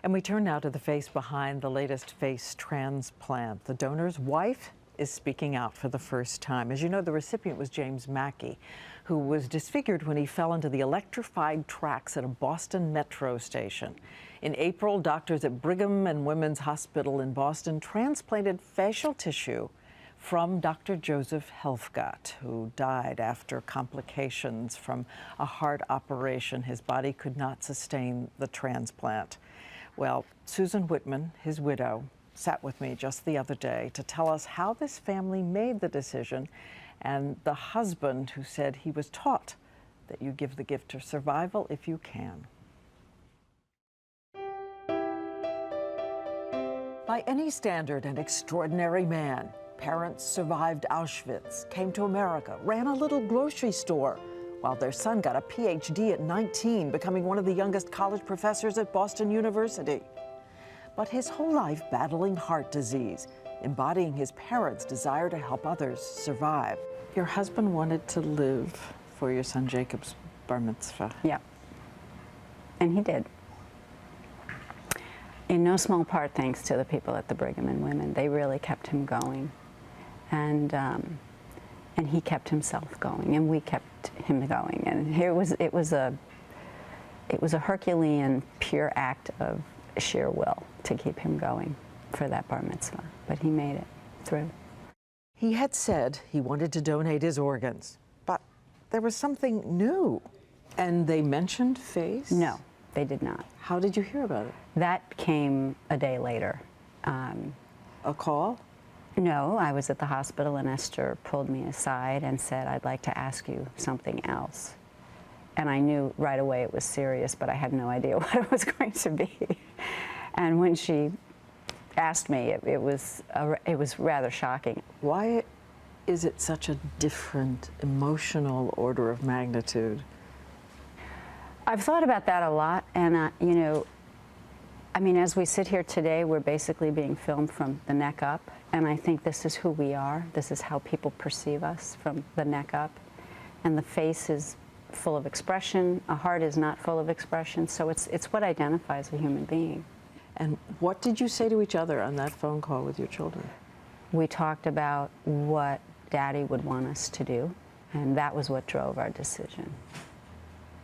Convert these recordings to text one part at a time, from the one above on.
And we turn now to the face behind the latest face transplant. The donor's wife is speaking out for the first time. As you know, the recipient was James Mackey, who was disfigured when he fell into the electrified tracks at a Boston metro station. In April, doctors at Brigham and Women's Hospital in Boston transplanted facial tissue from Dr. Joseph Helfgott, who died after complications from a heart operation. His body could not sustain the transplant. Well, Susan Whitman, his widow, sat with me just the other day to tell us how this family made the decision, and the husband who said he was taught that you give the gift of survival if you can. By any standard, an extraordinary man. Parents survived Auschwitz, came to America, ran a little grocery store, while their son got a PhD at 19, becoming one of the youngest college professors at Boston University. But his whole life battling heart disease, embodying his parents' desire to help others survive. Your husband wanted to live for your son Jacob's bar mitzvah. Yeah, and he did. In no small part thanks to the people at the Brigham and Women. They really kept him going. And he kept himself going, and we kept him going. And it was a Herculean, pure act of sheer will to keep him going for that bar mitzvah. But he made it through. He had said he wanted to donate his organs, but there was something new. And they mentioned face? No, they did not. How did you hear about it? That came a day later. A call? No, I was at the hospital and Esther pulled me aside and said, "I'd like to ask you something else." And I knew right away it was serious, but I had no idea what it was going to be. And when she asked me, it was rather shocking. Why is it such a different emotional order of magnitude? I've thought about that a lot, and you know, I mean, as we sit here today, we're basically being filmed from the neck up, and I think this is who we are. This is how people perceive us, from the neck up. And the face is full of expression. A heart is not full of expression, so it's what identifies a human being. And what did you say to each other on that phone call with your children? We talked about what Daddy would want us to do, and that was what drove our decision.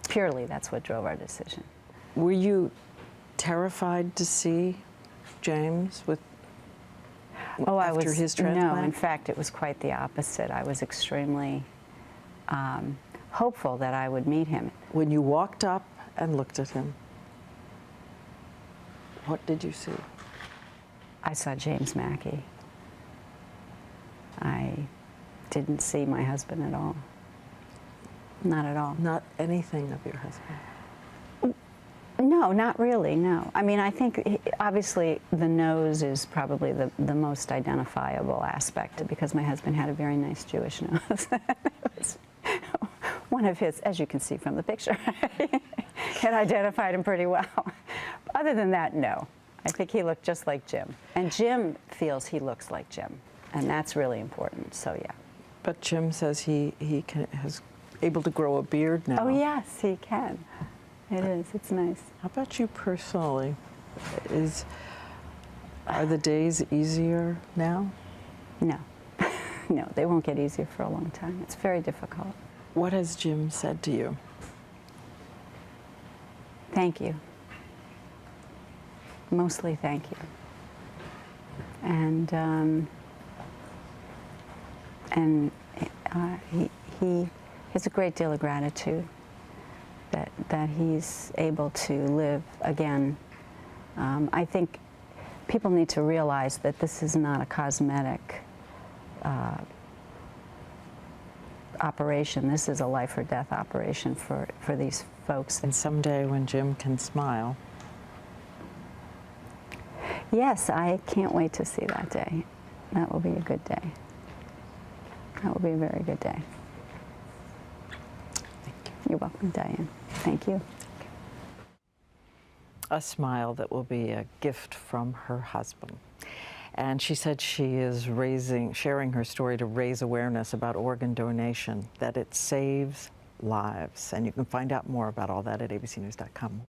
Purely, that's what drove our decision. Were you terrified to see James after his transplant? No, in fact, it was quite the opposite. I was extremely hopeful that I would meet him. When you walked up and looked at him, what did you see? I saw James Mackey. I didn't see my husband at all. Not at all. Not anything of your husband? No, not really, no. I mean, I think, obviously, the nose is probably the most identifiable aspect, because my husband had a very nice Jewish nose. It was one of his, as you can see from the picture, it identified him pretty well. Other than that, no. I think he looked just like Jim. And Jim feels he looks like Jim, and that's really important, so yeah. But Jim says he is able to grow a beard now. Oh, yes, he can. It is. It's nice. How about you personally? Are the days easier now? No. No, they won't get easier for a long time. It's very difficult. What has Jim said to you? Thank you. Mostly thank you. And he has a great deal of gratitude that he's able to live again. I think people need to realize that this is not a cosmetic operation. This is a life or death operation for these folks. And someday when Jim can smile. Yes, I can't wait to see that day. That will be a good day. That will be a very good day. You're welcome, Diane. Thank you. A smile that will be a gift from her husband. And she said she is sharing her story to raise awareness about organ donation, that it saves lives. And you can find out more about all that at abcnews.com.